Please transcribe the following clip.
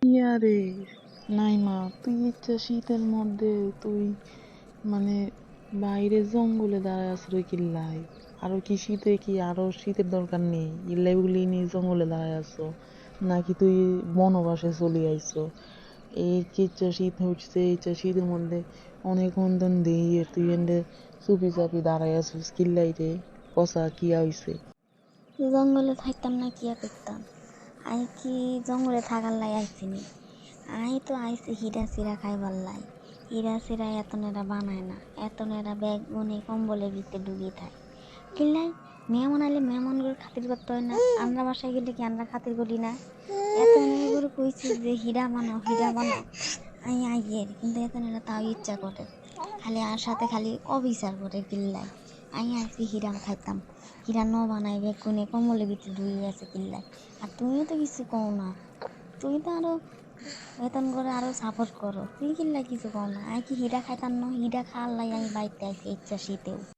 ইয়ারে নাইমা, তুই ইচ্ছা শীতের মধ্যে তুই মানে বাইরে জঙ্গলে দাঁড়ায় আছো রে কিল্লাই? আরো কি শীতে কি আরো শীতের দরকার নেই? ইল্লাই নিয়ে জঙ্গলে দাঁড়ায় আছো নাকি তুই বনবাসে চলে আইছো? এই কিচ্ছা শীত হচ্ছে, ইচ্ছা শীতের মধ্যে অনেক অন্দন দিয়ে তুই এন্ডে চুপি চাপি দাঁড়ায় আছিস কিল্লাই রে? কষা কি হইছে? জঙ্গলে থাকতাম না কি করতাম? আই কি জঙ্গলে থাকার লাই আইসি নি? আই তো আইসি হীরা চিরা খাইবার লাই। হীরা চিরা এতনেরা বানায় না, এতনেরা ব্যাগ বনে কম্বলের ভিতরে ডুবিয়ে থাকে। কিল্লাই মেহমান আইলে মেহমানগুলোর খাতির করতে হয় না? আমরা বাসায় গেলে কি আমরা খাতির করি না? এত অনেক করে কইছি যে হীরা বানাও, হীরা বানাও। আই আইয়ের কিন্তু এতনেরা তাও ইচ্ছা করে, খালি আর সাথে খালি অবিচার করে কিল্লাই। আই আইসি হীরা খাইতাম, হীরা ন বানাই বেগুনে কমলের ভিতরে ধুয়ে আছে কিল্লাই। আর তুমিও তো কিছু কও না, তুই তো আরো বেতন করে আরো সাপোর্ট করো, তুই কিল্লাই কিছু কও না? আই কি হীরা খাইতাম না? হীরা খাওয়ার লাই আমি বাড়িতে আইসি ইচ্ছা শীতেও।